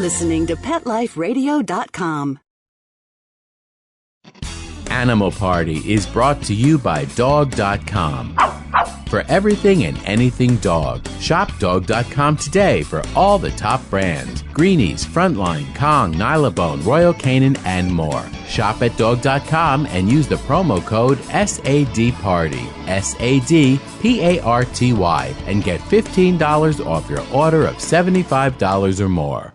listening to PetLifeRadio.com. Animal Party is brought to you by Dog.com. For everything and anything dog, shop Dog.com today for all the top brands. Greenies, Frontline, Kong, Nylabone, Royal Canin, and more. Shop at Dog.com and use the promo code SADPARTY, SADPARTY, and get $15 off your order of $75 or more.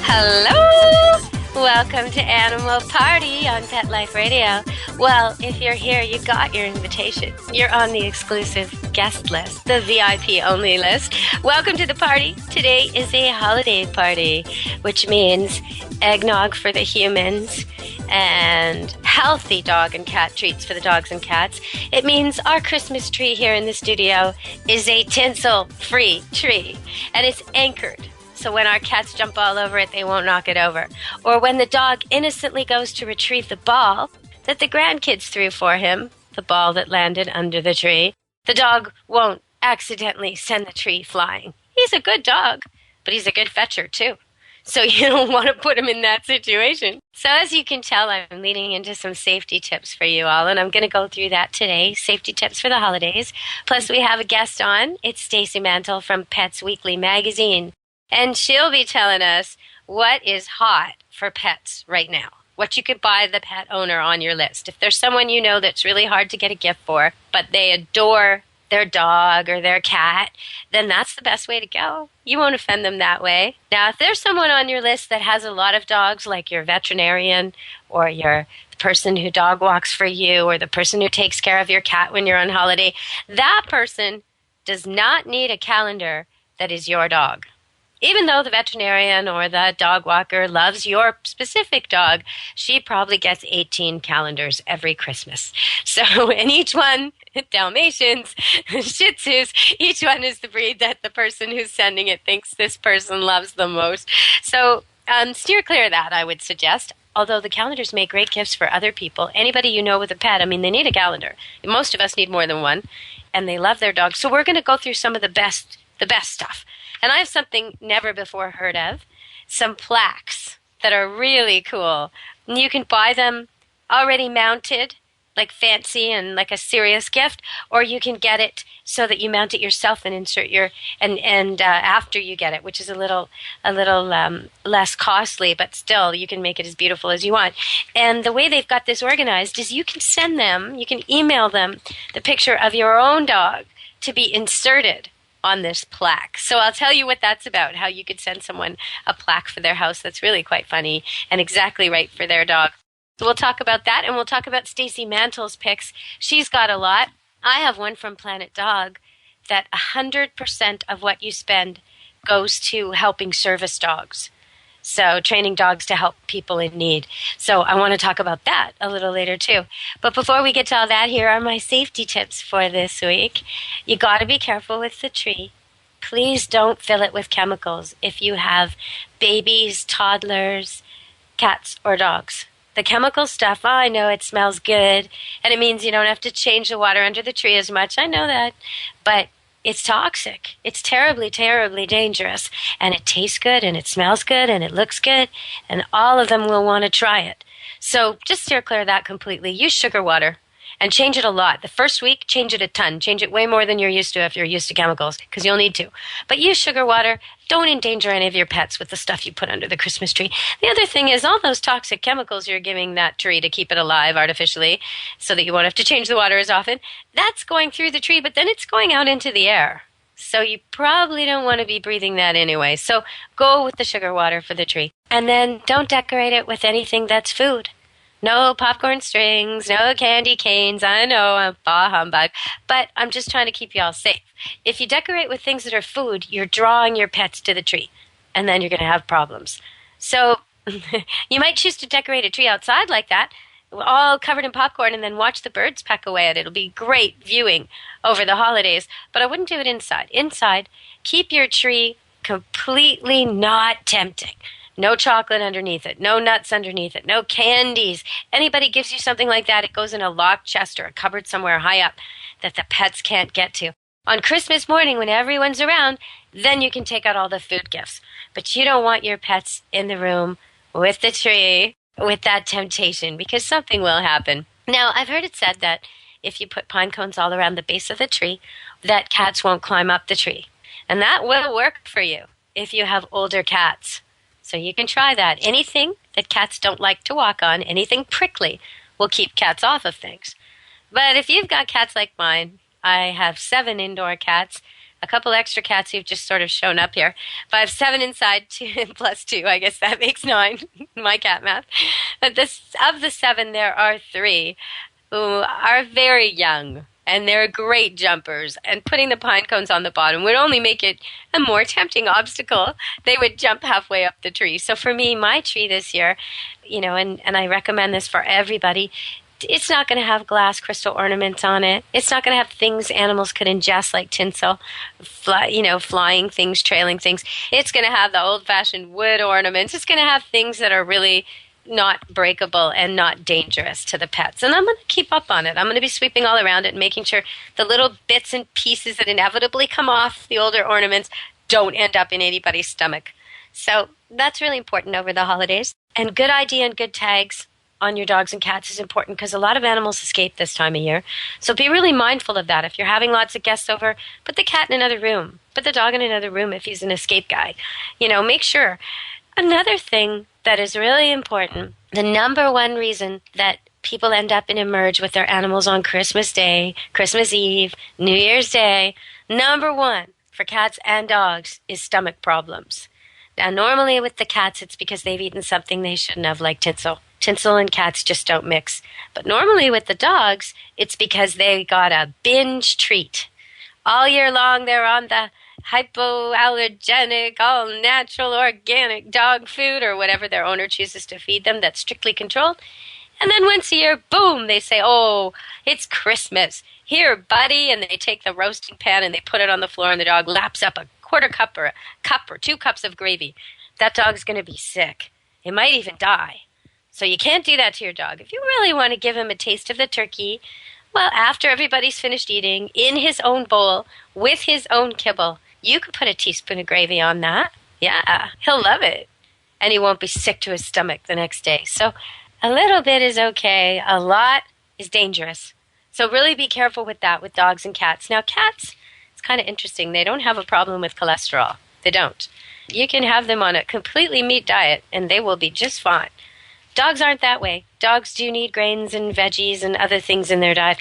Hello! Welcome to Animal Party on Pet Life Radio. Well, if you're here, you got your invitation. You're on the exclusive guest list, the VIP only list. Welcome to the party. Today is a holiday party, which means eggnog for the humans and healthy dog and cat treats for the dogs and cats. It means our Christmas tree here in the studio is a tinsel-free tree, and it's anchored. So when our cats jump all over it, they won't knock it over. Or when the dog innocently goes to retrieve the ball that the grandkids threw for him, the ball that landed under the tree, the dog won't accidentally send the tree flying. He's a good dog, but he's a good fetcher too. So you don't want to put him in that situation. So as you can tell, I'm leading into some safety tips for you all, and I'm going to go through that today, safety tips for the holidays. Plus we have a guest on. It's Stacey Mantle from Pets Weekly magazine. And she'll be telling us what is hot for pets right now, what you could buy the pet owner on your list. If there's someone you know that's really hard to get a gift for, but they adore their dog or their cat, then that's the best way to go. You won't offend them that way. Now, if there's someone on your list that has a lot of dogs, like your veterinarian or your person who dog walks for you or the person who takes care of your cat when you're on holiday, that person does not need a calendar that is your dog. Even though the veterinarian or the dog walker loves your specific dog, she probably gets 18 calendars every Christmas. So, and each one, Dalmatians, Shih Tzus, each one is the breed that the person who's sending it thinks this person loves the most. So, steer clear of that, I would suggest. Although the calendars make great gifts for other people. Anybody you know with a pet, I mean, they need a calendar. Most of us need more than one, and they love their dog. So we're going to go through some of the best stuff. And I have something never before heard of, some plaques that are really cool. And you can buy them already mounted, like fancy and like a serious gift, or you can get it so that you mount it yourself and insert your, and after you get it, which is a little less costly, but still you can make it as beautiful as you want. And the way they've got this organized is you can send them, you can email them the picture of your own dog to be inserted on this plaque. So I'll tell you what that's about, how you could send someone a plaque for their house that's really quite funny and exactly right for their dog. So we'll talk about that, and we'll talk about Stacey Mantle's picks. She's got a lot. I have one from Planet Dog that 100% of what you spend goes to helping service dogs. So training dogs to help people in need. So I want to talk about that a little later too. But before we get to all that, here are my safety tips for this week. You got to be careful with the tree. Please don't fill it with chemicals if you have babies, toddlers, cats, or dogs. The chemical stuff, oh, I know it smells good, and it means you don't have to change the water under the tree as much. I know that. But it's toxic. It's terribly, terribly dangerous. And it tastes good, and it smells good, and it looks good, and all of them will want to try it. So just steer clear of that completely. Use sugar water and change it a lot. The first week, change it a ton. Change it way more than you're used to if you're used to chemicals, because you'll need to. But use sugar water. Don't endanger any of your pets with the stuff you put under the Christmas tree. The other thing is all those toxic chemicals you're giving that tree to keep it alive artificially so that you won't have to change the water as often, that's going through the tree, but then it's going out into the air. So you probably don't want to be breathing that anyway. So go with the sugar water for the tree. And then don't decorate it with anything that's food. No popcorn strings, no candy canes. I know, I'm bah humbug, but I'm just trying to keep you all safe. If you decorate with things that are food, you're drawing your pets to the tree, and then you're going to have problems. So you might choose to decorate a tree outside like that, all covered in popcorn, and then watch the birds peck away at it. It'll be great viewing over the holidays, but I wouldn't do it inside. Inside, keep your tree completely not tempting. No chocolate underneath it, no nuts underneath it, no candies. Anybody gives you something like that, it goes in a locked chest or a cupboard somewhere high up that the pets can't get to. On Christmas morning, when everyone's around, then you can take out all the food gifts. But you don't want your pets in the room with the tree with that temptation, because something will happen. Now, I've heard it said that if you put pine cones all around the base of the tree, that cats won't climb up the tree. And that will work for you if you have older cats. So you can try that. Anything that cats don't like to walk on, anything prickly, will keep cats off of things. But if you've got cats like mine, I have 7 indoor cats, a couple extra cats who've just sort of shown up here. But I have 7 inside, 2 plus 2, I guess that makes 9, my cat math. But of the 7, there are 3 who are very young. And they're great jumpers, and putting the pine cones on the bottom would only make it a more tempting obstacle. They would jump halfway up the tree. So for me, my tree this year, and I recommend this for everybody, it's not going to have glass crystal ornaments on it. It's not going to have things animals could ingest like tinsel, flying things, trailing things. It's going to have the old-fashioned wood ornaments. It's going to have things that are really not breakable and not dangerous to the pets. And I'm going to keep up on it. I'm going to be sweeping all around it and making sure the little bits and pieces that inevitably come off the older ornaments don't end up in anybody's stomach. So that's really important over the holidays. And good ID and good tags on your dogs and cats is important because a lot of animals escape this time of year. So be really mindful of that. If you're having lots of guests over, put the cat in another room. Put the dog in another room if he's an escape guy. Make sure. Another thing that is really important, the number one reason that people end up in emerge with their animals on Christmas Day, Christmas Eve, New Year's Day, number one for cats and dogs is stomach problems. Now, normally with the cats, it's because they've eaten something they shouldn't have, like tinsel. Tinsel and cats just don't mix. But normally with the dogs, it's because they got a binge treat. All year long, they're on the hypoallergenic, all-natural, organic dog food or whatever their owner chooses to feed them that's strictly controlled. And then once a year, boom, they say, oh, it's Christmas. Here, buddy. And they take the roasting pan and they put it on the floor and the dog laps up a quarter cup or a cup or 2 cups of gravy. That dog's going to be sick. It might even die. So you can't do that to your dog. If you really want to give him a taste of the turkey, well, after everybody's finished eating, in his own bowl, with his own kibble, you could put a teaspoon of gravy on that. Yeah, he'll love it. And he won't be sick to his stomach the next day. So a little bit is okay. A lot is dangerous. So really be careful with that with dogs and cats. Now, cats, it's kind of interesting. They don't have a problem with cholesterol. They don't. You can have them on a completely meat diet, and they will be just fine. Dogs aren't that way. Dogs do need grains and veggies and other things in their diet.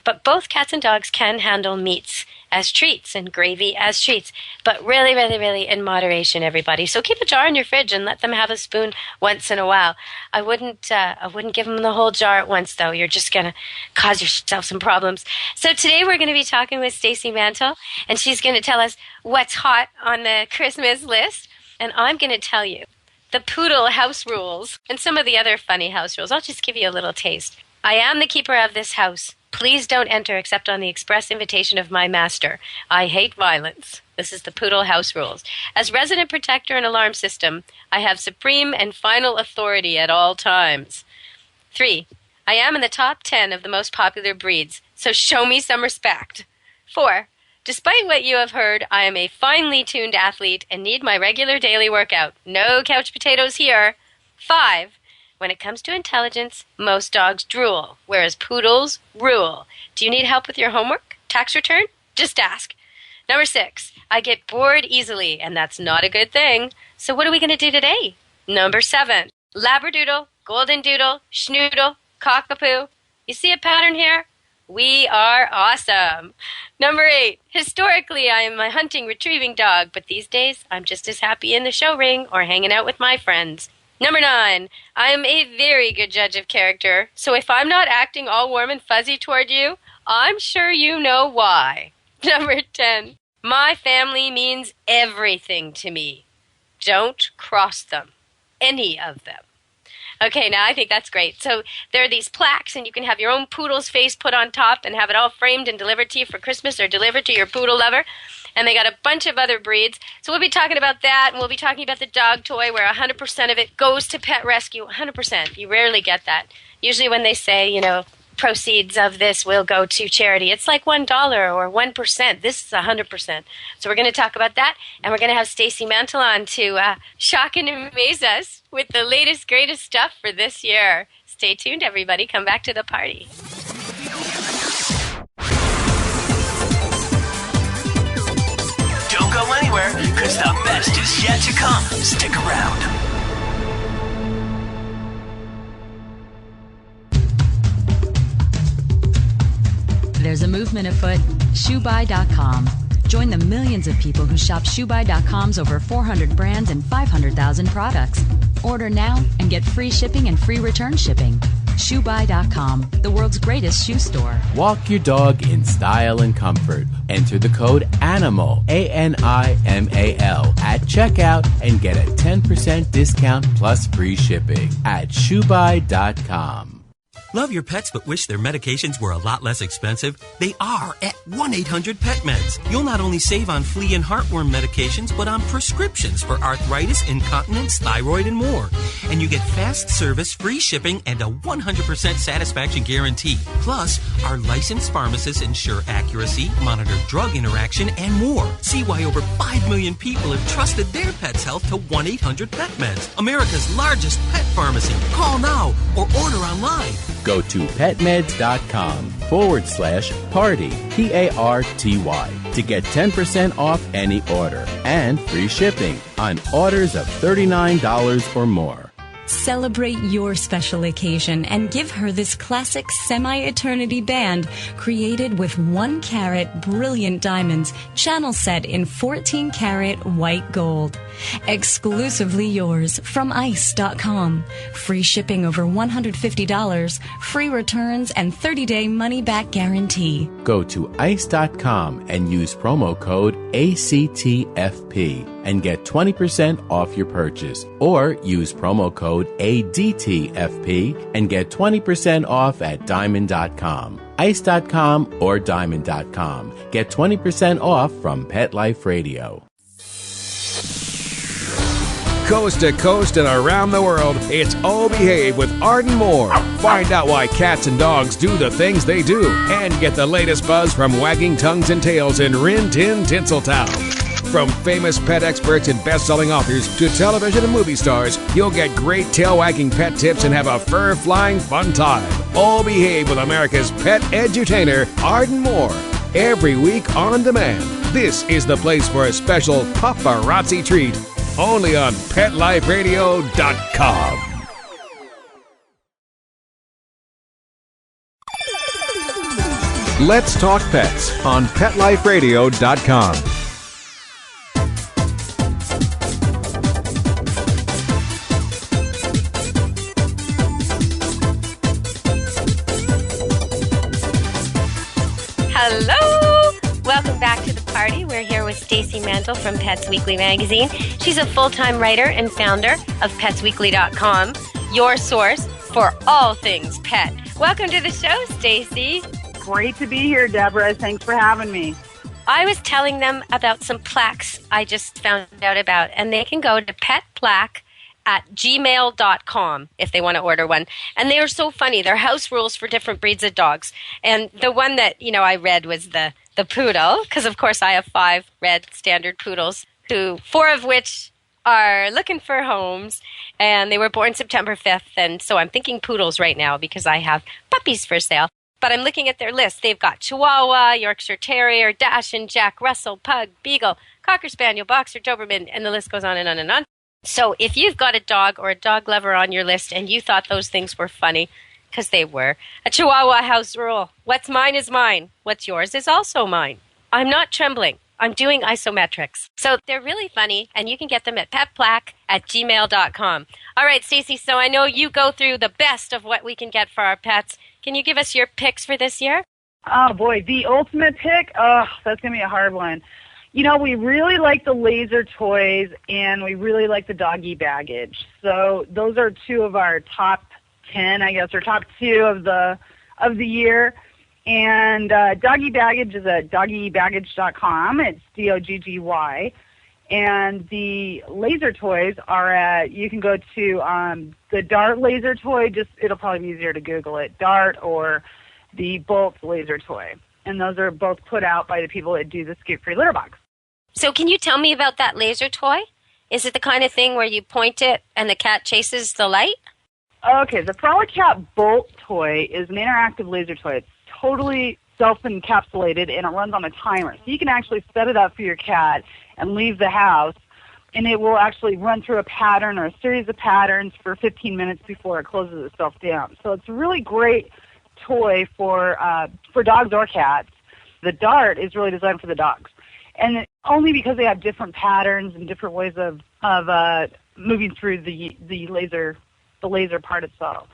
But both cats and dogs can handle meats as treats and gravy as treats. But really, really, really in moderation, everybody. So keep a jar in your fridge and let them have a spoon once in a while. I wouldn't give them the whole jar at once, though. You're just going to cause yourself some problems. So today we're going to be talking with Stacey Mantle, and she's going to tell us what's hot on the Christmas list. And I'm going to tell you the poodle house rules and some of the other funny house rules. I'll just give you a little taste. I am the keeper of this house. Please don't enter except on the express invitation of my master. I hate violence. This is the poodle house rules. As resident protector and alarm system, I have supreme and final authority at all times. 3, I am in the top 10 of the most popular breeds, so show me some respect. 4, despite what you have heard, I am a finely tuned athlete and need my regular daily workout. No couch potatoes here. 5, when it comes to intelligence, most dogs drool, whereas poodles rule. Do you need help with your homework? Tax return? Just ask. Number 6, I get bored easily, and that's not a good thing. So what are we going to do today? Number 7, Labradoodle, Golden Doodle, Schnoodle, Cockapoo. You see a pattern here? We are awesome. Number 8, historically, I am a hunting, retrieving dog, but these days, I'm just as happy in the show ring or hanging out with my friends. Number 9, I am a very good judge of character, so if I'm not acting all warm and fuzzy toward you, I'm sure you know why. Number 10, my family means everything to me. Don't cross them, any of them. Okay, now I think that's great. So there are these plaques, and you can have your own poodle's face put on top and have it all framed and delivered to you for Christmas or delivered to your poodle lover. And they got a bunch of other breeds. So we'll be talking about that, and we'll be talking about the dog toy where 100% of it goes to pet rescue. 100%. You rarely get that. Usually when they say, proceeds of this will go to charity, it's like $1 or 1%. This is 100%. So we're going to talk about that, and we're going to have Stacey Mantle on to shock and amaze us with the latest, greatest stuff for this year. Stay tuned, everybody. Come back to the party. Don't go anywhere, because the best is yet to come. Stick around. There's a movement afoot, ShoeBuy.com. Join the millions of people who shop ShoeBuy.com's over 400 brands and 500,000 products. Order now and get free shipping and free return shipping. ShoeBuy.com, the world's greatest shoe store. Walk your dog in style and comfort. Enter the code ANIMAL, ANIMAL, at checkout and get a 10% discount plus free shipping at ShoeBuy.com. Love your pets but wish their medications were a lot less expensive? They are at 1-800-PET-MEDS. You'll not only save on flea and heartworm medications, but on prescriptions for arthritis, incontinence, thyroid, and more. And you get fast service, free shipping, and a 100% satisfaction guarantee. Plus, our licensed pharmacists ensure accuracy, monitor drug interaction, and more. See why over 5 million people have trusted their pet's health to 1-800-PET-MEDS, America's largest pet pharmacy. Call now or order online. Go to petmeds.com/party, PARTY, to get 10% off any order and free shipping on orders of $39 or more. Celebrate your special occasion and give her this classic semi-eternity band created with 1-carat brilliant diamonds, channel set in 14-carat white gold. Exclusively yours from ice.com. Free shipping over $150, free returns, and 30-day money-back guarantee. Go to ice.com and use promo code ACTFP and get 20% off your purchase, or use promo code ADTFP and get 20% off at diamond.com. Ice.com or diamond.com. Get 20% off from Pet Life Radio. Coast to coast and around the world, it's Oh Behave with Arden Moore. Find out why cats and dogs do the things they do and get the latest buzz from wagging tongues and tails in Rin Tin Tinseltown. From famous pet experts and best-selling authors to television and movie stars, you'll get great tail-wagging pet tips and have a fur-flying fun time. All Behave with America's pet edutainer, Arden Moore. Every week on demand. This is the place for a special paparazzi treat. Only on PetLifeRadio.com. Let's Talk Pets on PetLifeRadio.com. Hello! Welcome back to the party. We're here with Stacey Mantle from Pets Weekly magazine. She's a full-time writer and founder of PetsWeekly.com, your source for all things pet. Welcome to the show, Stacey. Great to be here, Deborah. Thanks for having me. I was telling them about some plaques I just found out about, and they can go to petplaque@gmail.com if they want to order one. And they are so funny. They're house rules for different breeds of dogs. And the one that, I read was the poodle, because of course I have 5 red standard poodles, 4 of which are looking for homes, and they were born September 5th, and so I'm thinking poodles right now because I have puppies for sale. But I'm looking at their list. They've got Chihuahua, Yorkshire Terrier, Dachshund, Jack Russell, Pug, Beagle, Cocker Spaniel, Boxer, Doberman, and the list goes on and on and on. So if you've got a dog or a dog lover on your list and you thought those things were funny, because they were, a Chihuahua house rule: what's mine is mine. What's yours is also mine. I'm not trembling. I'm doing isometrics. So they're really funny, and you can get them at petplaque@gmail.com. All right, Stacey, so I know you go through the best of what we can get for our pets. Can you give us your picks for this year? Oh, boy, the ultimate pick? Oh, that's going to be a hard one. We really like the laser toys, and we really like the doggy baggage. So those are two of our top 10, I guess, or top 2 of the year. And doggy baggage is at doggybaggage.com. It's DOGGY. And the laser toys are at, you can go to the Dart laser toy, it'll probably be easier to Google it, Dart, or the Bolt laser toy. And those are both put out by the people that do the Scoop Free Litter Box. So can you tell me about that laser toy? Is it the kind of thing where you point it and the cat chases the light? Okay, the Frolicat Bolt toy is an interactive laser toy. It's totally self-encapsulated, and it runs on a timer. So you can actually set it up for your cat and leave the house, and it will actually run through a pattern or a series of patterns for 15 minutes before it closes itself down. So it's a really great toy for dogs or cats. The Dart is really designed for the dogs. And only because they have different patterns and different ways of moving through the laser part itself.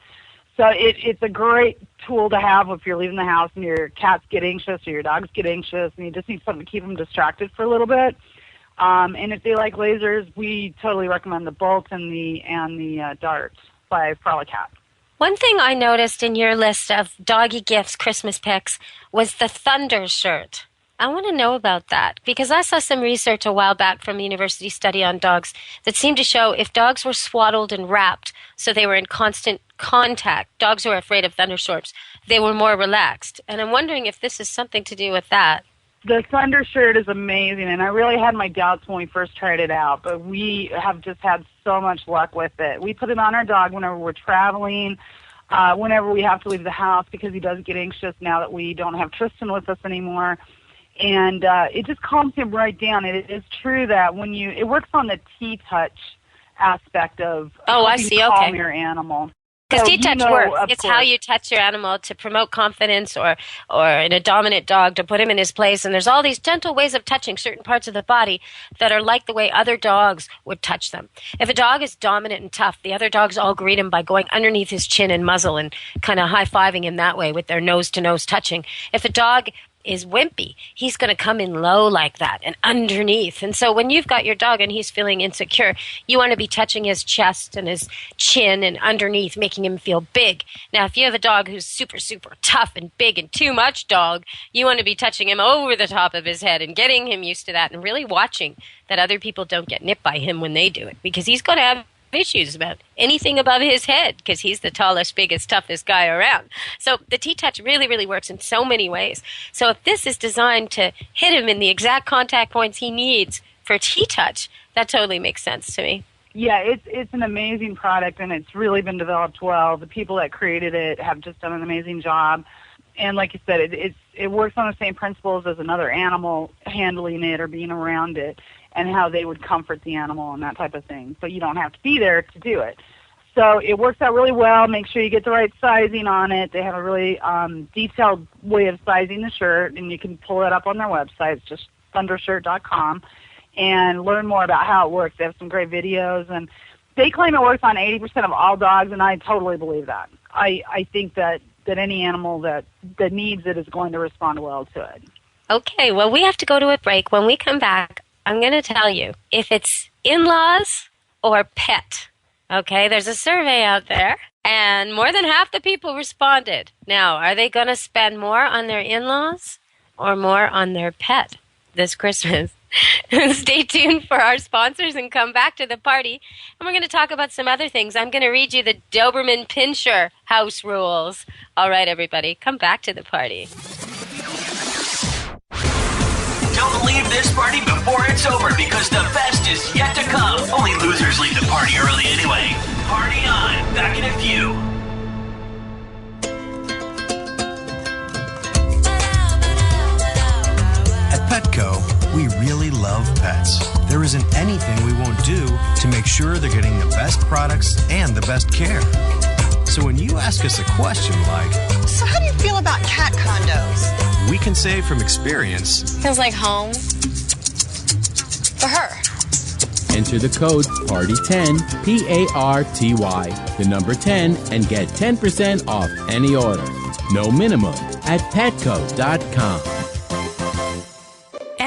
So it's a great tool to have if you're leaving the house and your cats get anxious or your dogs get anxious and you just need something to keep them distracted for a little bit. And if they like lasers, we totally recommend the Bolt and the Dart by Frolicat. One thing I noticed in your list of doggy gifts, Christmas picks, was the Thunder shirt. I want to know about that because I saw some research a while back from a university study on dogs that seemed to show if dogs were swaddled and wrapped so they were in constant contact, dogs who are afraid of thunderstorms, they were more relaxed. And I'm wondering if this is something to do with that. The Thunder shirt is amazing, and I really had my doubts when we first tried it out, but we have just had so much luck with it. We put it on our dog whenever we're traveling, whenever we have to leave the house because he does get anxious now that we don't have Tristan with us anymore. And it just calms him right down. It is true that it works on the T-touch aspect of calm your animal. Because T-touch works. It's how you touch your animal to promote confidence or in a dominant dog to put him in his place. And there's all these gentle ways of touching certain parts of the body that are like the way other dogs would touch them. If a dog is dominant and tough, the other dogs all greet him by going underneath his chin and muzzle and kind of high-fiving him that way with their nose-to-nose touching. If a dog is wimpy, he's going to come in low like that and underneath. And so when you've got your dog and he's feeling insecure, you want to be touching his chest and his chin and underneath, making him feel big. Now, if you have a dog who's super, super tough and big and too much dog, you want to be touching him over the top of his head and getting him used to that and really watching that other people don't get nipped by him when they do it, because he's going to have issues about anything above his head because he's the tallest, biggest, toughest guy around. So the T-touch really, really works in so many ways. So if this is designed to hit him in the exact contact points he needs for T-touch, that totally makes sense to me. Yeah, it's an amazing product, and it's really been developed well. The people that created it have just done an amazing job. And like you said, it works on the same principles as another animal handling it or being around it, and how they would comfort the animal and that type of thing. So you don't have to be there to do it. So it works out really well. Make sure you get the right sizing on it. They have a really detailed way of sizing the shirt, and you can pull it up on their website. It's just thundershirt.com, and learn more about how it works. They have some great videos, and they claim it works on 80% of all dogs, and I totally believe that. I think that any animal that needs it is going to respond well to it. Okay, well, we have to go to a break. When we come back, I'm going to tell you if it's in-laws or pet. Okay, there's a survey out there, and more than half the people responded. Now, are they going to spend more on their in-laws or more on their pet this Christmas? Stay tuned for our sponsors and come back to the party. And we're going to talk about some other things. I'm going to read you the Doberman-Pinscher house rules. All right, everybody, come back to the party. Don't leave this party before it's over because the best is yet to come. Only losers leave the party early anyway. Party on. Back in a few. At Petco, we really love pets. There isn't anything we won't do to make sure they're getting the best products and the best care. So when you ask us a question like, so how do you feel about cat condos? We can say from experience, feels like home for her. Enter the code PARTY10, PARTY, the number 10, and get 10% off any order. No minimum at petco.com.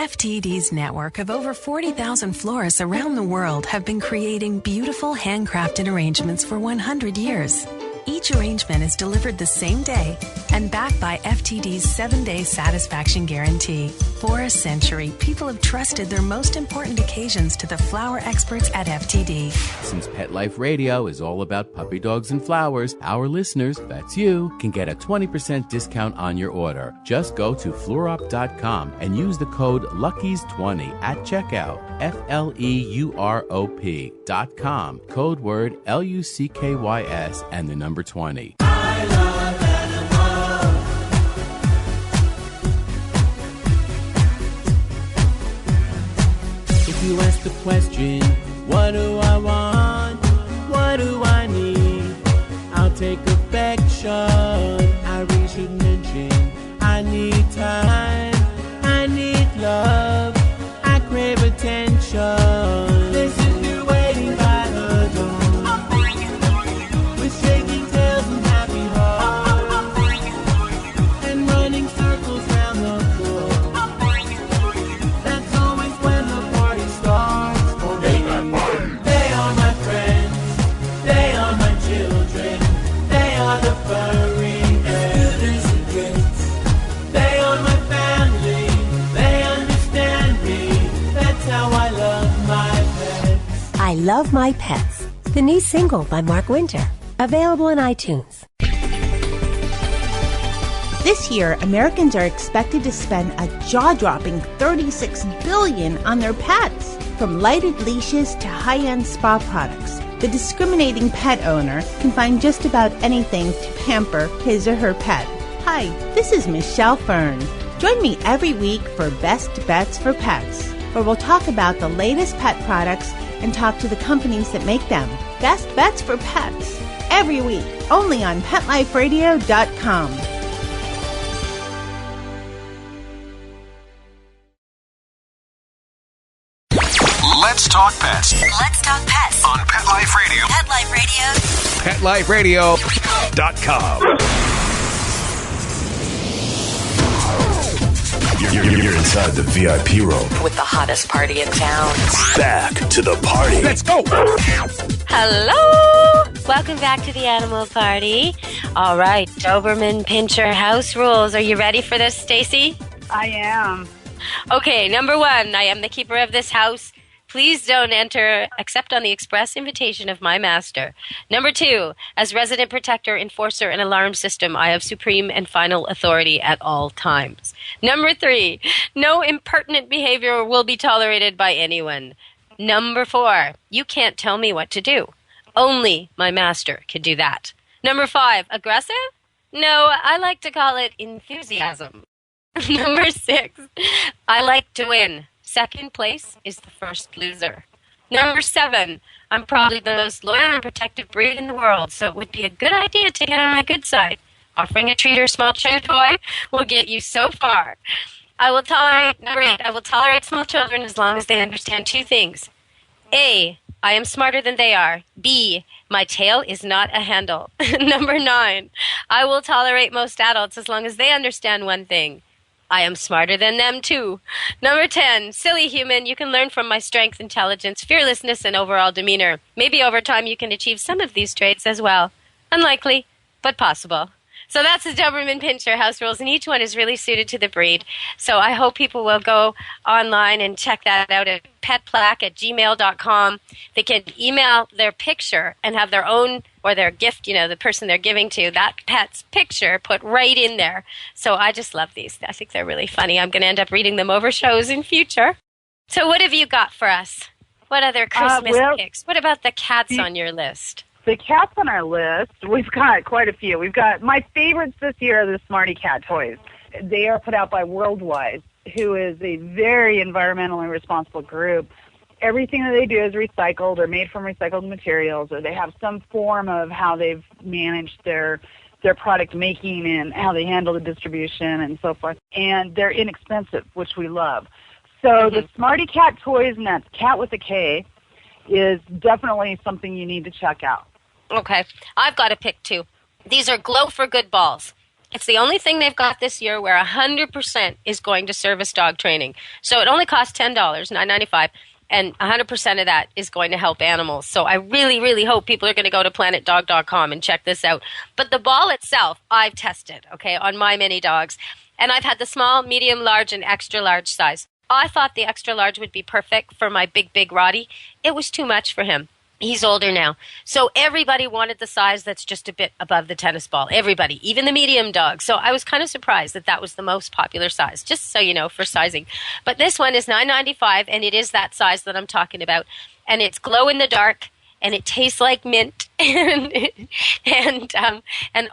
FTD's network of over 40,000 florists around the world have been creating beautiful handcrafted arrangements for 100 years. Each arrangement is delivered the same day and backed by FTD's 7-day satisfaction guarantee. For a century, people have trusted their most important occasions to the flower experts at FTD. Since Pet Life Radio is all about puppy dogs and flowers, our listeners, that's you, can get a 20% discount on your order. Just go to fluorop.com and use the code LUCKIES20 at checkout. FLEUROP.com. Code word LUCKYS and the number 20. I love animals. If you ask the question, what do I want? What do I need? I'll take affection. I really should mention I need time. I need love. I crave attention. This is you waiting by the door. With shaking tails and happy hearts. And running circles round the floor. That's always when the party starts for me. They are my friends. They are my children. They are the furry feathers and kids. They are my family. They understand me. That's how I love my pets. I Love My Pets, the new single by Mark Winter, available on iTunes. This year, Americans are expected to spend a jaw-dropping $36 billion on their pets. From lighted leashes to high-end spa products, the discriminating pet owner can find just about anything to pamper his or her pet. Hi, this is Michelle Fern. Join me every week for Best Bets for Pets, where we'll talk about the latest pet products and talk to the companies that make them. Best Bets for Pets, every week, only on PetLifeRadio.com. Let's talk pets Let's talk pets on Pet Life Radio. Pet Life Radio. PetLifeRadio.com. You're inside the VIP room. With the hottest party in town. Back to the party. Let's go. Hello! Welcome back to the Animal Party. All right, Doberman Pinscher house rules. Are you ready for this, Stacy? I am. Okay, number 1, I am the keeper of this house. Please don't enter except on the express invitation of my master. Number 2, as resident protector, enforcer, and alarm system, I have supreme and final authority at all times. Number 3, no impertinent behavior will be tolerated by anyone. Number 4, you can't tell me what to do. Only my master can do that. Number 5, aggressive? No, I like to call it enthusiasm. Number 6, I like to win. Second place is the first loser. Number 7, I'm probably the most loyal and protective breed in the world, so it would be a good idea to get on my good side. Offering a treat or small chew toy will get you so far. Number 8, I will tolerate small children as long as they understand 2 things. A, I am smarter than they are. B, my tail is not a handle. Number 9, I will tolerate most adults as long as they understand one thing. I am smarter than them, too. Number 10, silly human, you can learn from my strength, intelligence, fearlessness, and overall demeanor. Maybe over time you can achieve some of these traits as well. Unlikely, but possible. So that's the Doberman Pinscher house rules, and each one is really suited to the breed. So I hope people will go online and check that out at petplaque@gmail.com. They can email their picture and have their own, or their gift, the person they're giving to, that pet's picture put right in there. So I just love these. I think they're really funny. I'm going to end up reading them over shows in future. So what have you got for us? What other Christmas picks? What about the cats on your list? The cats on our list, we've got quite a few. We've got, my favorites this year are the Smarty Cat toys. They are put out by Worldwide, who is a very environmentally responsible group. Everything that they do is recycled or made from recycled materials, or they have some form of how they've managed their product making and how they handle the distribution and so forth. And they're inexpensive, which we love. So the Smarty Cat toys, and that's cat with a K, is definitely something you need to check out. Okay. I've got a pick, too. These are Glow for Good balls. It's the only thing they've got this year where 100% is going to service dog training. So it only costs $10, $9.95, and 100% of that is going to help animals. So I really, really hope people are going to go to planetdog.com and check this out. But the ball itself, I've tested, okay, on my mini dogs. And I've had the small, medium, large, and extra large size. I thought the extra large would be perfect for my big Roddy. It was too much for him. He's older now. So everybody wanted the size that's just a bit above the tennis ball. Everybody, even the medium dog. So I was kind of surprised that that was the most popular size, just so you know, for sizing. But this one is $9.95, and it is that size that I'm talking about. And it's glow in the dark, and it tastes like mint. and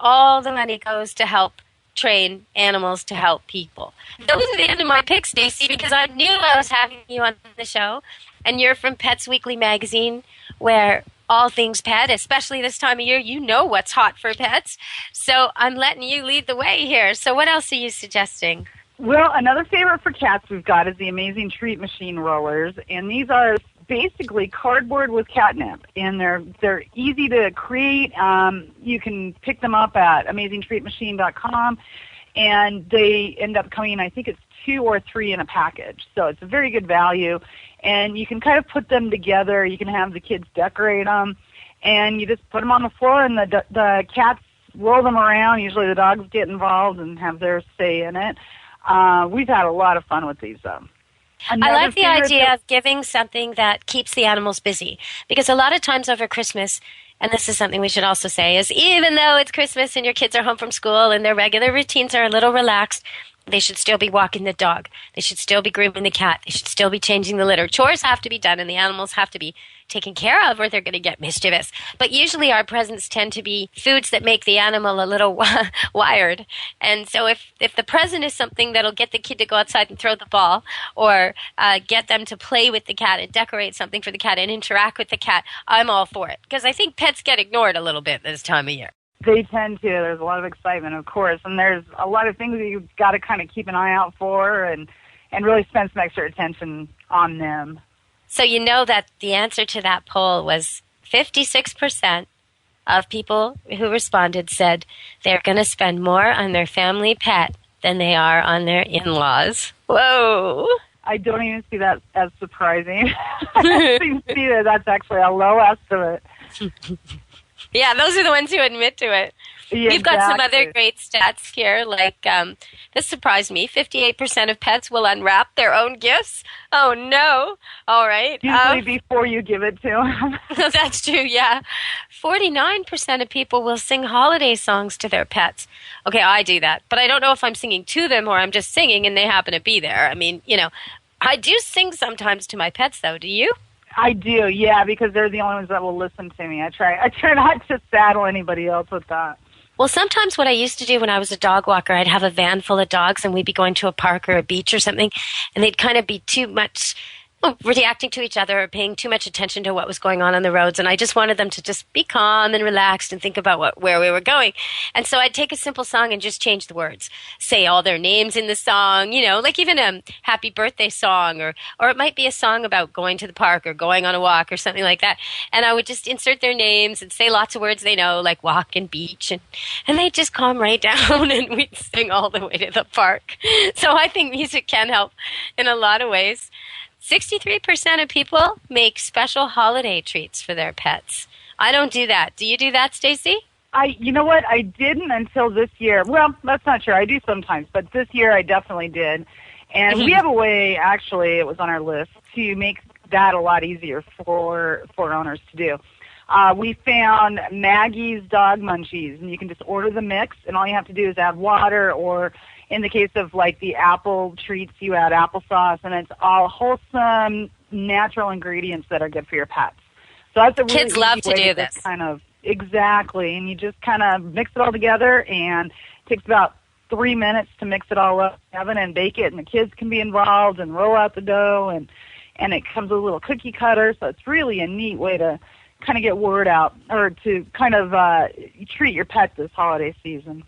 all the money goes to help train animals to help people. Those are the end of my picks, Stacey, because I knew I was having you on the show. And you're from Pets Weekly magazine, where all things pet, especially this time of year, you know what's hot for pets. So I'm letting you lead the way here. So what else are you suggesting? Well, another favorite for cats we've got is the Amazing Treat Machine rollers. And these are basically cardboard with catnip. And they're easy to create. You can pick them up at amazingtreatmachine.com. And they end up coming, I think it's 2 or 3 in a package. So it's a very good value. And you can kind of put them together. You can have the kids decorate them. And you just put them on the floor, and the cats roll them around. Usually the dogs get involved and have their say in it. We've had a lot of fun with these, though. I like the idea of giving something that keeps the animals busy. Because a lot of times over Christmas, and this is something we should also say, is even though it's Christmas and your kids are home from school and their regular routines are a little relaxed, they should still be walking the dog. They should still be grooming the cat. They should still be changing the litter. Chores have to be done, and the animals have to be taken care of, or they're going to get mischievous. But usually our presents tend to be foods that make the animal a little wired. And so if the present is something that'll get the kid to go outside and throw the ball, or get them to play with the cat and decorate something for the cat and interact with the cat, I'm all for it. Because I think pets get ignored a little bit this time of year. They tend to. There's a lot of excitement, of course, and there's a lot of things that you've got to kind of keep an eye out for and really spend some extra attention on them. So you know that the answer to that poll was 56% of people who responded said they're going to spend more on their family pet than they are on their in-laws. Whoa! I don't even see that as surprising. I see that that's actually a low estimate. Yeah, those are the ones who admit to it. Yeah, We've got some other great stats here, like this surprised me. 58% of pets will unwrap their own gifts. Oh, no. All right. Usually before you give it to them. That's true, yeah. 49% of people will sing holiday songs to their pets. Okay, I do that, but I don't know if I'm singing to them or I'm just singing and they happen to be there. I mean, you know, I do sing sometimes to my pets, though. Do you? I do, yeah, because they're the only ones that will listen to me. I try not to saddle anybody else with that. Well, sometimes what I used to do when I was a dog walker, I'd have a van full of dogs and we'd be going to a park or a beach or something, and they'd kind of be too much reacting to each other or paying too much attention to what was going on the roads. And I just wanted them to just be calm and relaxed and think about where we were going. And so I'd take a simple song and just change the words, say all their names in the song, you know, like even a happy birthday song, or it might be a song about going to the park or going on a walk or something like that. And I would just insert their names and say lots of words they know, like walk and beach. And they'd just calm right down and we'd sing all the way to the park. So I think music can help in a lot of ways. 63% of people make special holiday treats for their pets. I don't do that. Do you do that, Stacey? You know what? I didn't until this year. Well, that's not true. I do sometimes, but this year I definitely did. And we have a way, actually, it was on our list, to make that a lot easier for owners to do. We found Maggie's Dog Munchies, and you can just order the mix, and all you have to do is add water, or in the case of like the apple treats, you add applesauce, and it's all wholesome, natural ingredients that are good for your pets. So that's a really kids love to do this. Kind of exactly, and you just kind of mix it all together, and it takes about 3 minutes to mix it all up in the oven and bake it, and the kids can be involved and roll out the dough, and it comes with a little cookie cutter. So it's really a neat way to kind of get word out, or to kind of treat your pet this holiday season.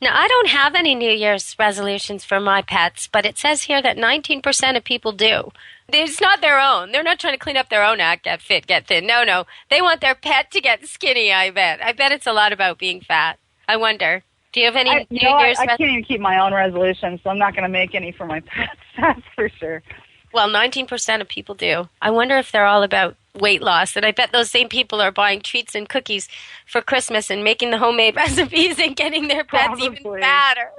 Now, I don't have any New Year's resolutions for my pets, but it says here that 19% of people do. It's not their own. They're not trying to clean up their own act, get fit, get thin. No. They want their pet to get skinny, I bet. I bet it's a lot about being fat. I wonder. Do you have any New You know what? Year's I can't even keep my own resolutions, so I'm not going to make any for my pets. That's for sure. Well, 19% of people do. I wonder if they're all about weight loss. And I bet those same people are buying treats and cookies for Christmas and making the homemade recipes and getting their pets even fatter.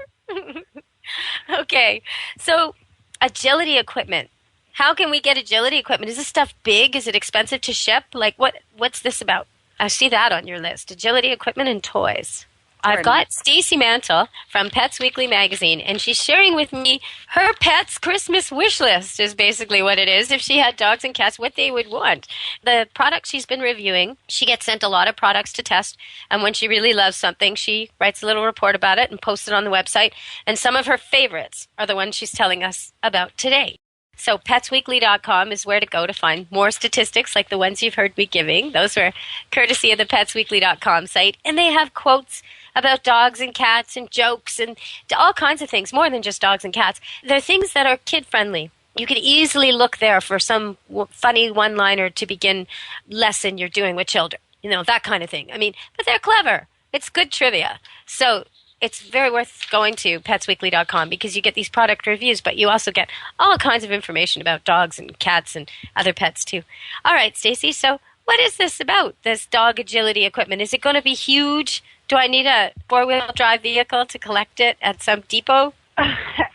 Okay. So, agility equipment. How can we get agility equipment? Is this stuff big? Is it expensive to ship? Like, what's this about? I see that on your list. Agility equipment and toys. I've got Stacy Mantle from Pets Weekly magazine, and she's sharing with me her pet's Christmas wish list is basically what it is. If she had dogs and cats, what they would want. The products she's been reviewing, she gets sent a lot of products to test, and when she really loves something, she writes a little report about it and posts it on the website. And some of her favorites are the ones she's telling us about today. So petsweekly.com is where to go to find more statistics like the ones you've heard me giving. Those were courtesy of the petsweekly.com site. And they have quotes about dogs and cats and jokes and all kinds of things, more than just dogs and cats. They're things that are kid-friendly. You could easily look there for some funny one-liner to begin lesson you're doing with children. You know, that kind of thing. I mean, but they're clever. It's good trivia. So it's very worth going to petsweekly.com because you get these product reviews, but you also get all kinds of information about dogs and cats and other pets too. All right, Stacy, so what is this about, this dog agility equipment? Is it going to be huge? Do I need a four-wheel drive vehicle to collect it at some depot?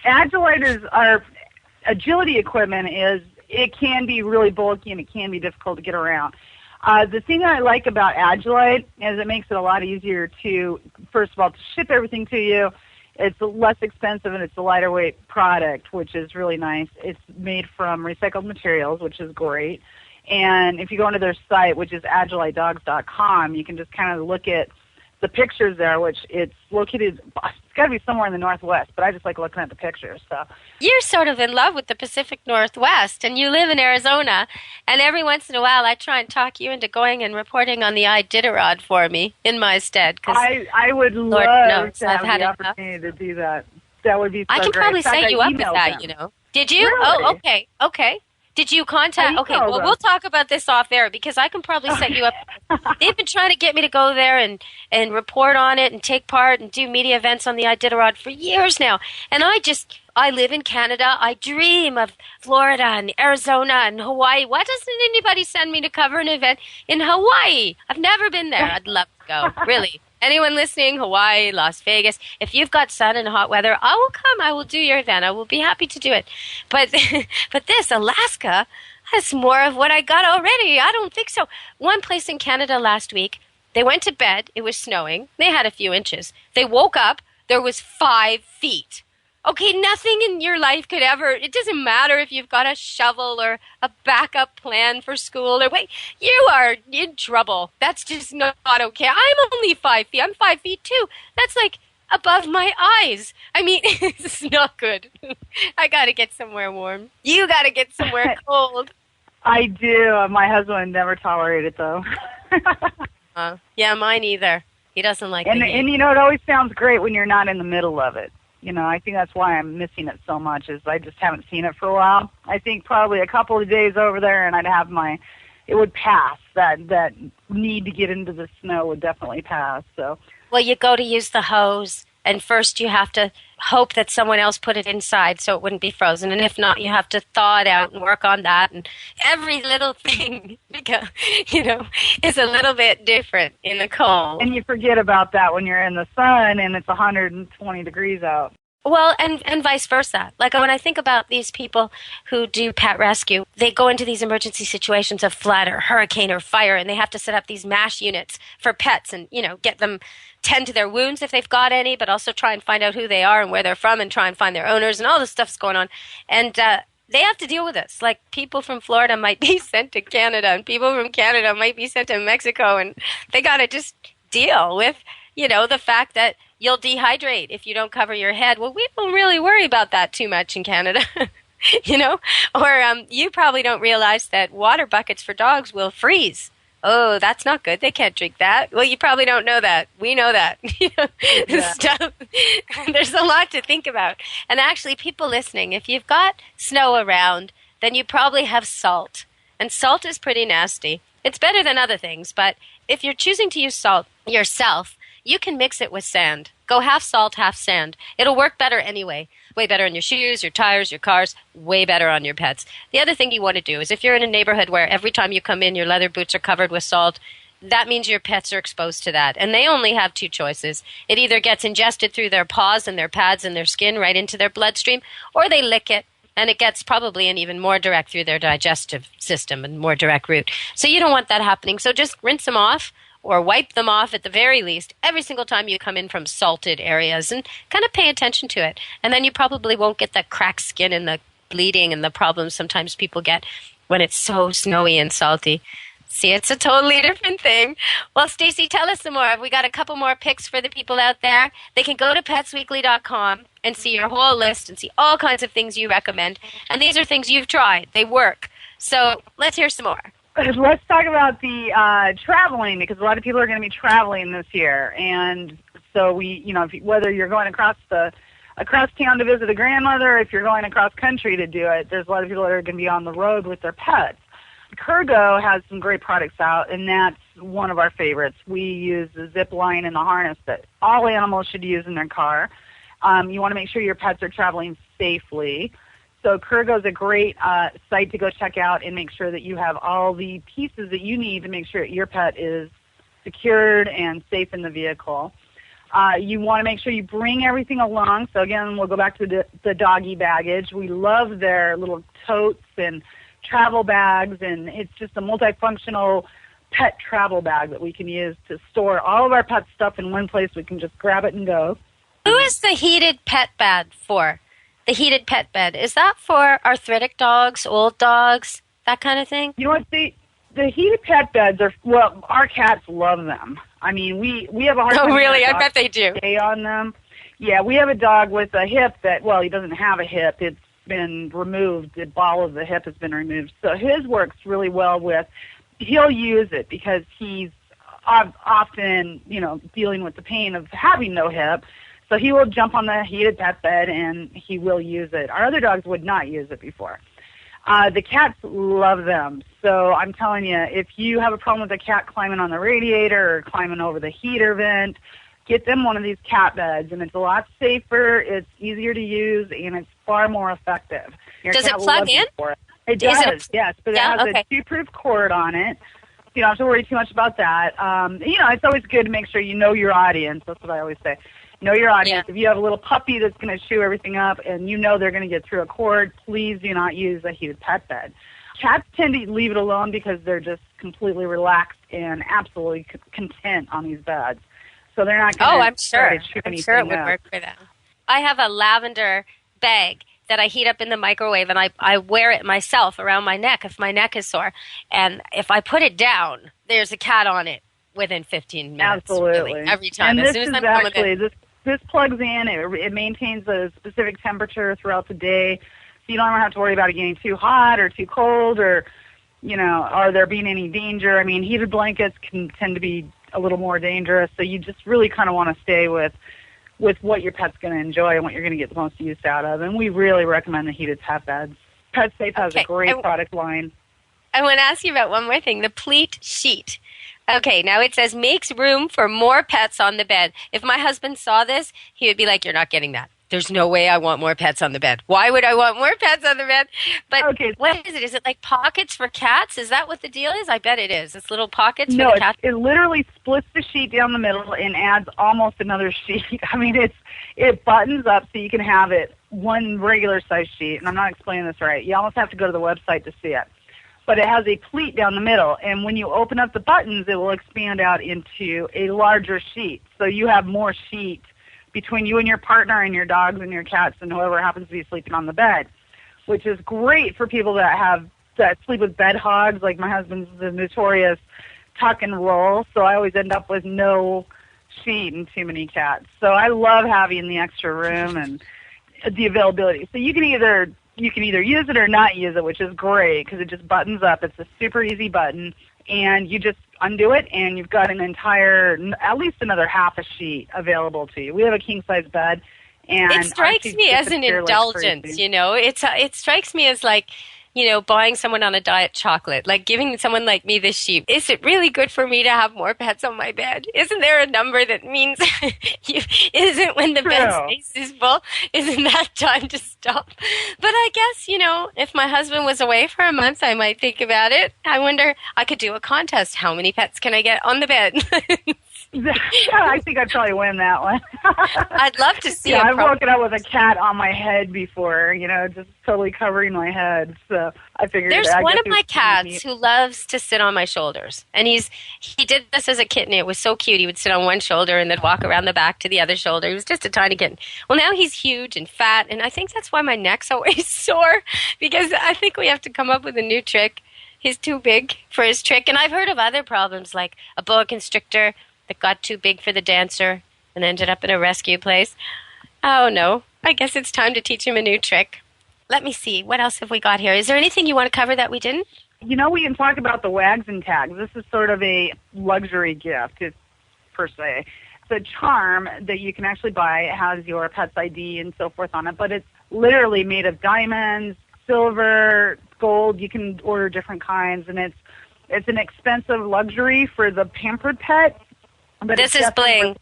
Our agility equipment it can be really bulky and it can be difficult to get around. The thing that I like about Agilite is it makes it a lot easier to, first of all, to ship everything to you. It's less expensive and it's a lighter weight product, which is really nice. It's made from recycled materials, which is great. And if you go onto their site, which is agilitedogs.com, you can just kind of look at the pictures there, which it's located, it's got to be somewhere in the Northwest, but I just like looking at the pictures. So you're sort of in love with the Pacific Northwest, and you live in Arizona, and every once in a while I try and talk you into going and reporting on the Iditarod for me in my stead. I would Lord love knows, to I've have had the enough. opportunity to do that. That would be so I can great. probably In fact, set you I up with emailed that, them. you know. Did you? Really? Oh, okay. Did you contact? Okay, well, we'll talk about this off air because I can probably set you up. They've been trying to get me to go there and report on it and take part and do media events on the Iditarod for years now. And I live in Canada. I dream of Florida and Arizona and Hawaii. Why doesn't anybody send me to cover an event in Hawaii? I've never been there. I'd love to go, really. Anyone listening, Hawaii, Las Vegas, if you've got sun and hot weather, I will come. I will do your event. I will be happy to do it. But this, Alaska, has more of what I got already. I don't think so. One place in Canada last week, they went to bed. It was snowing. They had a few inches. They woke up. There was 5 feet. Okay, nothing in your life could ever, it doesn't matter if you've got a shovel or a backup plan for school or wait, you are in trouble. That's just not okay. I'm only 5 feet. I'm 5 feet too. That's like above my eyes. I mean, it's not good. I got to get somewhere warm. You got to get somewhere cold. I do. My husband would never tolerate it though. Yeah, mine either. He doesn't like and, the heat. and you know, it always sounds great when you're not in the middle of it. You know, I think that's why I'm missing it so much is I just haven't seen it for a while. I think probably a couple of days over there and I'd have it would pass. That need to get into the snow would definitely pass. So, well, you go to use the hose and first you have to hope that someone else put it inside so it wouldn't be frozen. And if not, you have to thaw it out and work on that. And every little thing, is a little bit different in the cold. And you forget about that when you're in the sun and it's 120 degrees out. Well, and vice versa. Like when I think about these people who do pet rescue, they go into these emergency situations of flood or hurricane or fire, and they have to set up these MASH units for pets and, get them tend to their wounds if they've got any, but also try and find out who they are and where they're from and try and find their owners and all this stuff's going on. And they have to deal with this. Like people from Florida might be sent to Canada and people from Canada might be sent to Mexico, and they got to just deal with, the fact that you'll dehydrate if you don't cover your head. Well, we don't really worry about that too much in Canada, Or you probably don't realize that water buckets for dogs will freeze. Oh, that's not good. They can't drink that. Well, you probably don't know that. We know that. Stuff. There's a lot to think about. And actually, people listening, if you've got snow around, then you probably have salt. And salt is pretty nasty. It's better than other things, but if you're choosing to use salt yourself, you can mix it with sand. Go half salt, half sand. It'll work better anyway. Way better on your shoes, your tires, your cars, way better on your pets. The other thing you want to do is if you're in a neighborhood where every time you come in, your leather boots are covered with salt, that means your pets are exposed to that. And they only have two choices. It either gets ingested through their paws and their pads and their skin right into their bloodstream, or they lick it, and it gets probably an even more direct through their digestive system and more direct route. So you don't want that happening. So just rinse them off or wipe them off at the very least every single time you come in from salted areas and kind of pay attention to it. And then you probably won't get the cracked skin and the bleeding and the problems sometimes people get when it's so snowy and salty. See, it's a totally different thing. Well, Stacey, tell us some more. We got a couple more picks for the people out there. They can go to petsweekly.com and see your whole list and see all kinds of things you recommend. And these are things you've tried. They work. So let's hear some more. Let's talk about the traveling, because a lot of people are going to be traveling this year. And so whether you're going across town to visit a grandmother, if you're going across country to do it, there's a lot of people that are going to be on the road with their pets. Kurgo has some great products out, and that's one of our favorites. We use the zip line and the harness that all animals should use in their car. You want to make sure your pets are traveling safely. So Kurgo is a great site to go check out and make sure that you have all the pieces that you need to make sure your pet is secured and safe in the vehicle. You want to make sure you bring everything along. So again, we'll go back to the doggy baggage. We love their little totes and travel bags, and it's just a multifunctional pet travel bag that we can use to store all of our pet stuff in one place. We can just grab it and go. Who is the heated pet bed for? The heated pet bed, is that for arthritic dogs, old dogs, that kind of thing? You know what, the heated pet beds are, well, our cats love them. I mean, we have a hard time. Oh, really? I bet they do. Stay on them. Yeah, we have a dog with a hip that, well, he doesn't have a hip. It's been removed. The ball of the hip has been removed. So his works really well with, he'll use it because he's often, dealing with the pain of having no hip. So he will jump on the heated pet bed and he will use it. Our other dogs would not use it before. The cats love them. So I'm telling you, if you have a problem with a cat climbing on the radiator or climbing over the heater vent, get them one of these cat beds, and it's a lot safer, it's easirer to use, and it's far more effective. Does it plug in? It does, yes, but it has a two-proof cord on it. You don't have to worry too much about that. It's always good to make sure you know your audience. That's what I always say. Know your audience. Yeah. If you have a little puppy that's going to chew everything up and you know they're going to get through a cord, please do not use a heated pet bed. Cats tend to leave it alone because they're just completely relaxed and absolutely content on these beds. So they're not going to I'm sure it would work for them. I have a lavender bag that I heat up in the microwave, and I wear it myself around my neck if my neck is sore. And if I put it down, there's a cat on it within 15 minutes. Absolutely. Really, every time. And as soon as I'm actually, this plugs in. It maintains a specific temperature throughout the day. So you don't ever have to worry about it getting too hot or too cold or, are there being any danger. I mean, heated blankets can tend to be a little more dangerous. So you just really kind of want to stay with what your pet's going to enjoy and what you're going to get the most use out of. And we really recommend the heated pet beds. PetSafe has a great product line. I want to ask you about one more thing, the pleat sheet. Okay, now it says makes room for more pets on the bed. If my husband saw this, he would be like, you're not getting that. There's no way I want more pets on the bed. Why would I want more pets on the bed? But what is it? Is it like pockets for cats? Is that what the deal is? I bet it is. It's little pockets for the cats? No, it literally splits the sheet down the middle and adds almost another sheet. I mean, it buttons up so you can have it one regular size sheet. And I'm not explaining this right. You almost have to go to the website to see it. But it has a pleat down the middle. And when you open up the buttons, it will expand out into a larger sheet. So you have more sheet between you and your partner and your dogs and your cats and whoever happens to be sleeping on the bed, which is great for people that sleep with bed hogs. Like my husband's the notorious tuck and roll, so I always end up with no sheet and too many cats. So I love having the extra room and the availability. So you can either use it or not use it, which is great because it just buttons up. It's a super easy button, and you just undo it, and you've got an entire, at least another half a sheet available to you. We have a king-size bed, and it strikes me as an indulgence, It strikes me as like, buying someone on a diet chocolate, like giving someone like me this sheep. Is it really good for me to have more pets on my bed? Isn't there a number that means isn't when the bed space is full? Isn't that time to stop? But I guess, if my husband was away for a month, I might think about it. I wonder, I could do a contest. How many pets can I get on the bed? I think I'd probably win that one. I'd love to see. Yeah, I've woken up with a cat on my head before, just totally covering my head. So I figured there's one of my cats who loves to sit on my shoulders, and he did this as a kitten. It was so cute. He would sit on one shoulder and then walk around the back to the other shoulder. He was just a tiny kitten. Well, now he's huge and fat, and I think that's why my neck's always sore, because I think we have to come up with a new trick. He's too big for his trick, and I've heard of other problems like a boa constrictor that got too big for the dancer and ended up in a rescue place. Oh, no. I guess it's time to teach him a new trick. Let me see. What else have we got here? Is there anything you want to cover that we didn't? We can talk about the wags and tags. This is sort of a luxury gift, per se. It's a charm that you can actually buy. It has your pet's ID and so forth on it, but it's literally made of diamonds, silver, gold. You can order different kinds, and it's an expensive luxury for the pampered pet. But this is bling.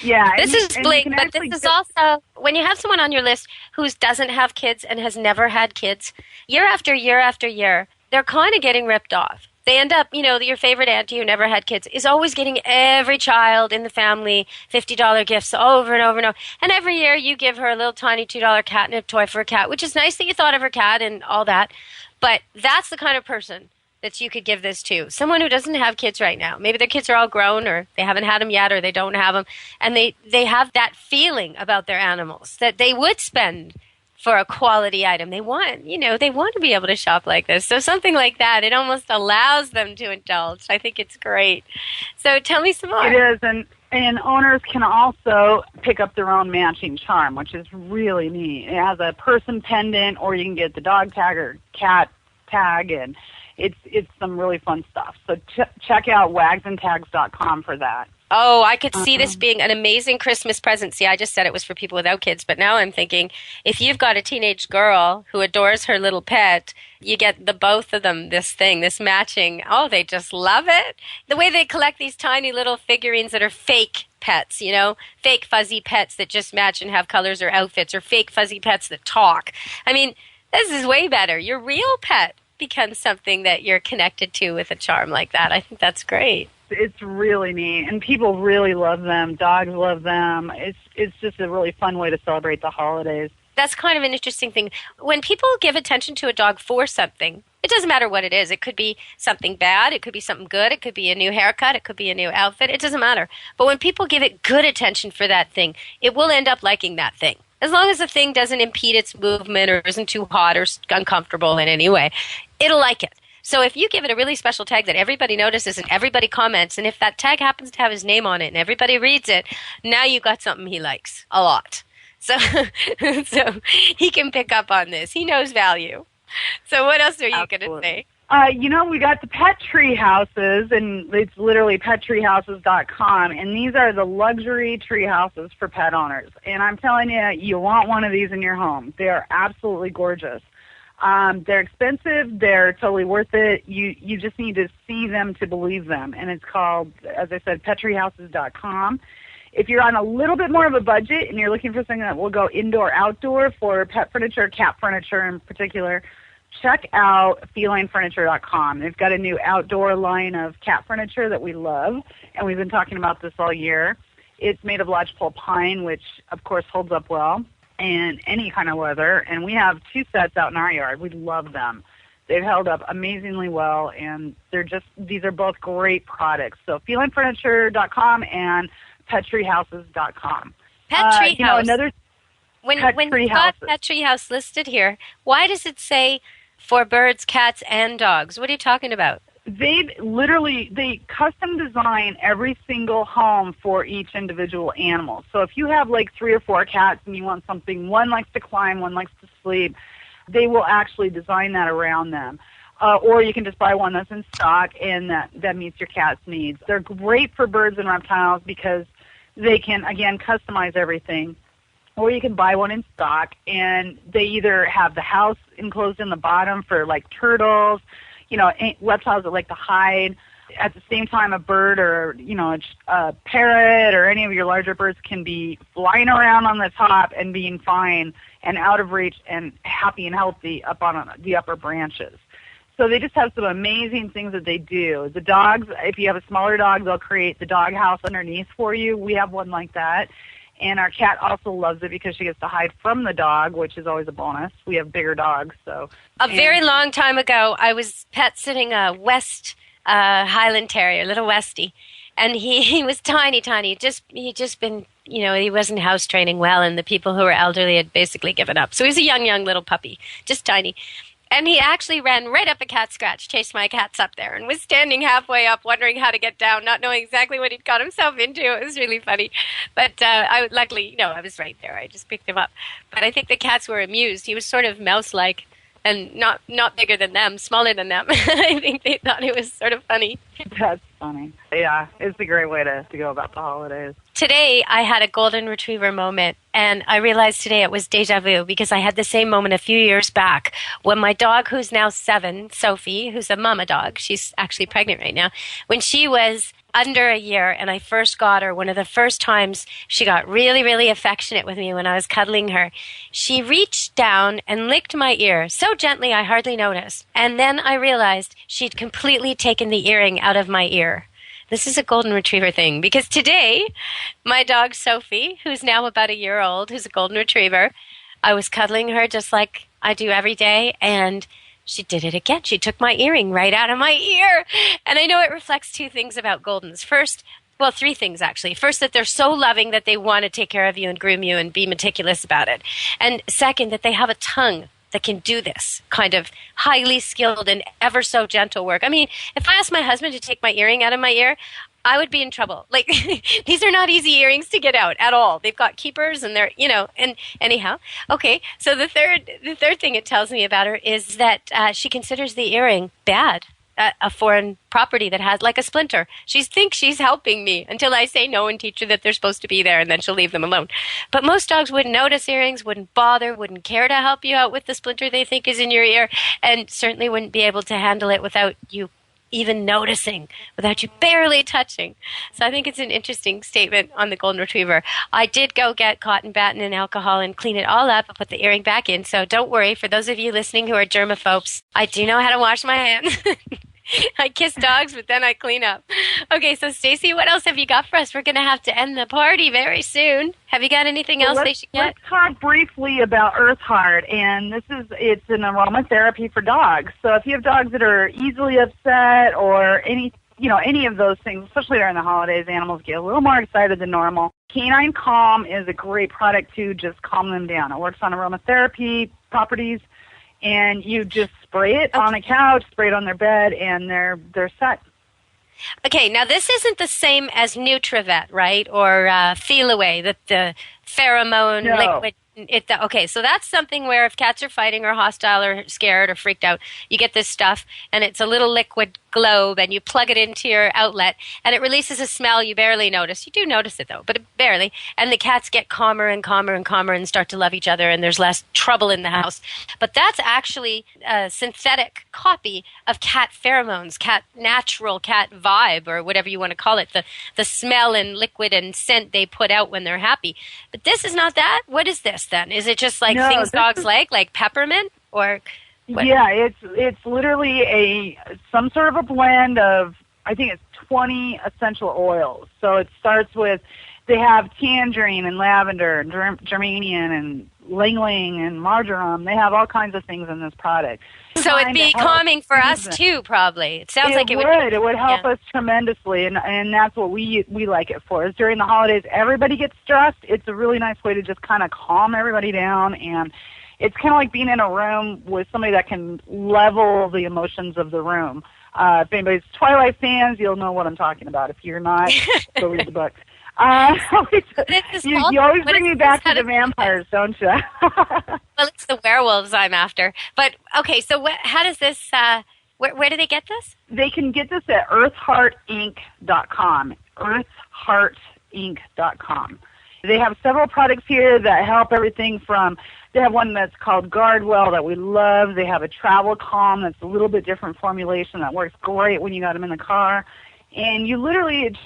Yeah. This is bling, but this is also, when you have someone on your list who doesn't have kids and has never had kids, year after year after year, they're kind of getting ripped off. They end up, your favorite auntie who never had kids is always getting every child in the family $50 gifts over and over and over. And every year you give her a little tiny $2 catnip toy for a cat, which is nice that you thought of her cat and all that. But that's the kind of person that you could give this to. Someone who doesn't have kids right now. Maybe their kids are all grown, or they haven't had them yet, or they don't have them. And they have that feeling about their animals that they would spend for a quality item. They want to be able to shop like this. So something like that, it almost allows them to indulge. I think it's great. So tell me some more. It is, and owners can also pick up their own matching charm, which is really neat. It has a person pendant, or you can get the dog tag or cat tag, and it's some really fun stuff. So check out wagsandtags.com for that. Oh, I could see this being an amazing Christmas present. See, I just said it was for people without kids, but now I'm thinking if you've got a teenage girl who adores her little pet, you get the both of them this matching. Oh, they just love it. The way they collect these tiny little figurines that are fake pets, fake fuzzy pets that just match and have colors or outfits, or fake fuzzy pets that talk. I mean, this is way better. Your real pet becomes something that you're connected to with a charm like that. I think that's great. It's really neat, and people really love them. Dogs love them. It's just a really fun way to celebrate the holidays. That's kind of an interesting thing. When people give attention to a dog for something, it doesn't matter what it is. It could be something bad. It could be something good. It could be a new haircut. It could be a new outfit. It doesn't matter. But when people give it good attention for that thing, it will end up liking that thing. As long as the thing doesn't impede its movement or isn't too hot or uncomfortable in any way, it'll like it. So if you give it a really special tag that everybody notices and everybody comments, and if that tag happens to have his name on it and everybody reads it, now you've got something he likes a lot. So he can pick up on this. He knows value. So what else are you going to say? We got the pet tree houses, and it's literally pettreehouses.com, and these are the luxury tree houses for pet owners. And I'm telling you, you want one of these in your home. They are absolutely gorgeous. They're expensive. They're totally worth it. You just need to see them to believe them. And it's called, as I said, pettreehouses.com. If you're on a little bit more of a budget and you're looking for something that will go indoor-outdoor for pet furniture, cat furniture in particular, check out felinefurniture.com. They've got a new outdoor line of cat furniture that we love, and we've been talking about this all year. It's made of lodgepole pine, which, of course, holds up well in any kind of weather, and we have 2 sets out in our yard. We love them. They've held up amazingly well, and these are both great products. So felinefurniture.com and pettreehouses.com. Pet Tree House. When you've got Pet Tree House listed here, why does it say for birds, cats, and dogs? What are you talking about? They custom design every single home for each individual animal. So if you have like 3 or 4 cats and you want something, one likes to climb, one likes to sleep, they will actually design that around them. Or you can just buy one that's in stock and that meets your cat's needs. They're great for birds and reptiles because they can, again, customize everything. or you can buy one in stock, and they either have the house enclosed in the bottom for like turtles, reptiles that like to hide. At the same time, a bird or, a parrot or any of your larger birds can be flying around on the top and being fine and out of reach and happy and healthy up on the upper branches. So they just have some amazing things that they do. The dogs, if you have a smaller dog, they'll create the dog house underneath for you. We have one like that. And our cat also loves it because she gets to hide from the dog, which is always a bonus. We have bigger dogs. A very long time ago, I was pet sitting a West Highland Terrier, little Westie, and he was tiny. He'd just been, he wasn't house training well, and the people who were elderly had basically given up. So he was a young little puppy, just tiny. And he actually ran right up a cat scratch, chased my cats up there, and was standing halfway up, wondering how to get down, not knowing exactly what he'd got himself into. It was really funny. But luckily, I was right there. I just picked him up. But I think the cats were amused. He was sort of mouse-like and not bigger than them, smaller than them. I think they thought it was sort of funny. That's funny. Yeah, it's a great way to go about the holidays. Today, I had a golden retriever moment, and I realized today it was deja vu because I had the same moment a few years back when my dog, who's now 7, Sophie, who's a mama dog, she's actually pregnant right now, when she was under a year and I first got her, one of the first times she got really, really affectionate with me when I was cuddling her, she reached down and licked my ear so gently I hardly noticed. And then I realized she'd completely taken the earring out of my ear. This is a golden retriever thing because today, my dog Sophie, who's now about a year old, who's a golden retriever, I was cuddling her just like I do every day, and she did it again. She took my earring right out of my ear. And I know it reflects 2 things about Goldens. First, 3 things actually. First, that they're so loving that they want to take care of you and groom you and be meticulous about it. And second, that they have a tongue that can do this kind of highly skilled and ever so gentle work. I mean, if I asked my husband to take my earring out of my ear, I would be in trouble. Like, these are not easy earrings to get out at all. They've got keepers and they're, and anyhow. Okay, so the third thing it tells me about her is that she considers the earring bad, a foreign property that has, like a splinter. She thinks she's helping me until I say no and teach her that they're supposed to be there, and then she'll leave them alone. But most dogs wouldn't notice earrings, wouldn't bother, wouldn't care to help you out with the splinter they think is in your ear, and certainly wouldn't be able to handle it without you even noticing, without you barely touching. So I think it's an interesting statement on the golden retriever. I did go get cotton batting and alcohol and clean it all up and put the earring back in. So don't worry, for those of you listening who are germaphobes, I do know how to wash my hands. I kiss dogs, but then I clean up. Okay, so Stacey, what else have you got for us? We're going to have to end the party very soon. Have you got anything else they should get? Let's talk briefly about Earth Heart, and it's an aromatherapy for dogs. So if you have dogs that are easily upset or any of those things, especially during the holidays, animals get a little more excited than normal. Canine Calm is a great product to just calm them down. It works on aromatherapy properties, and you just spray it on a couch, spray it on their bed, and they're set. Okay, now this isn't the same as Nutravet, right? Or Feel Away, the pheromone liquid. Okay, so that's something where if cats are fighting or hostile or scared or freaked out, you get this stuff, and it's a little liquid globe, and you plug it into your outlet, and it releases a smell you barely notice. You do notice it, though, but barely. And the cats get calmer and calmer and calmer and start to love each other, and there's less trouble in the house. But that's actually a synthetic copy of cat pheromones, natural cat vibe, or whatever you want to call it, the smell and liquid and scent they put out when they're happy. But this is not that. What is this, then? Is it just like things dogs like peppermint, or what? Yeah, it's literally some sort of a blend of, I think it's 20 essential oils. So it starts with, they have tangerine and lavender and geranium and ling-ling and marjoram. They have all kinds of things in this product. So it'd be calming for us too, probably. It sounds like it would. It would help us tremendously, and that's what we like it for. Is during the holidays, everybody gets stressed. It's a really nice way to just kind of calm everybody down, and it's kind of like being in a room with somebody that can level the emotions of the room. If anybody's Twilight fans, you'll know what I'm talking about. If you're not, go read the book. You always bring me back to the vampires, don't you? Well, it's the werewolves I'm after. But, okay, so how does this, where do they get this? They can get this at earthheartinc.com, earthheartinc.com. They have several products here that help everything from, they have one that's called Guardwell that we love. They have a Travel Calm that's a little bit different formulation that works great when you got them in the car. And you literally, it's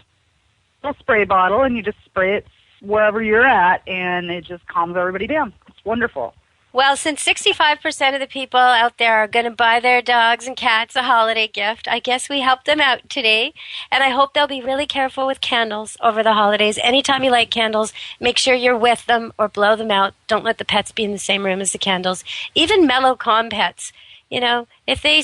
a spray bottle, and you just spray it wherever you're at, and it just calms everybody down. It's wonderful. Well, since 65% of the people out there are going to buy their dogs and cats a holiday gift, I guess we helped them out today. And I hope they'll be really careful with candles over the holidays. Anytime you light candles, make sure you're with them or blow them out. Don't let the pets be in the same room as the candles. Even mellow, calm pets. You know, if they,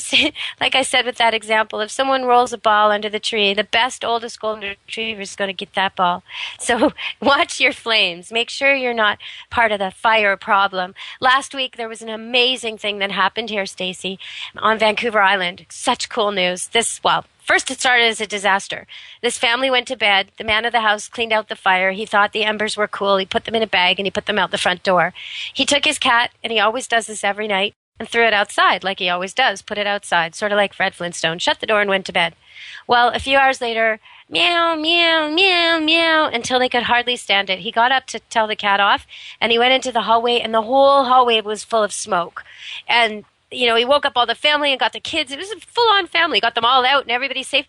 like I said with that example, if someone rolls a ball under the tree, the best, oldest golden retriever is going to get that ball. So watch your flames. Make sure you're not part of the fire problem. Last week, there was an amazing thing that happened here, Stacy, on Vancouver Island. Such cool news. First, it started as a disaster. This family went to bed. The man of the house cleaned out the fire. He thought the embers were cool. He put them in a bag, and he put them out the front door. He took his cat, and he always does this every night, and threw it outside like he always does. Put it outside, sort of like Fred Flintstone. Shut the door and went to bed. Well, a few hours later, meow, meow, meow, meow, until they could hardly stand it. He got up to tell the cat off, and he went into the hallway, and the whole hallway was full of smoke. And, you know, he woke up all the family and got the kids. It was a full-on family. Got them all out, and everybody's safe.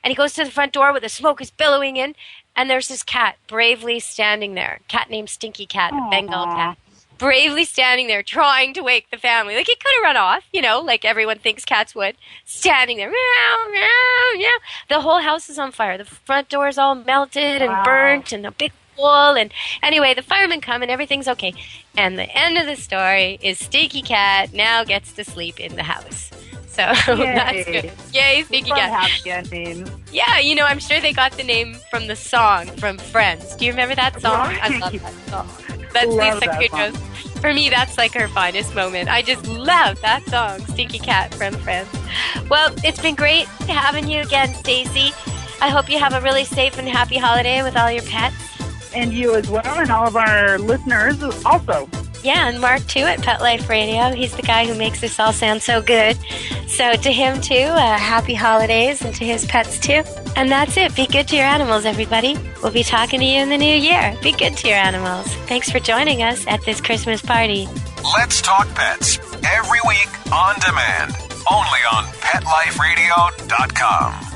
And he goes to the front door where the smoke is billowing in, and there's this cat bravely standing there. Cat named Stinky Cat, a Bengal cat. Bravely standing there trying to wake the family. Like, he could have run off, you know, like everyone thinks cats would. Standing there, meow, meow, meow. The whole house is on fire. The front door is all melted and burnt, and a big hole. And anyway, the firemen come and everything's okay. And the end of the story is Stinky Cat now gets to sleep in the house. So that's good. Yay, Stinky Cat. Happy ending. Yeah, you know, I'm sure they got the name from the song from Friends. Do you remember that song? I love that song. That's Lisa Kudrow's. For me, that's like her finest moment. I just love that song, Stinky Cat from Friends. Well, it's been great having you again, Stacy. I hope you have a really safe and happy holiday with all your pets. And you as well, and all of our listeners also. Yeah, and Mark, too, at Pet Life Radio. He's the guy who makes this all sound so good. So to him, too, happy holidays, and to his pets, too. And that's it. Be good to your animals, everybody. We'll be talking to you in the new year. Be good to your animals. Thanks for joining us at this Christmas party. Let's Talk Pets, every week on demand, only on PetLifeRadio.com.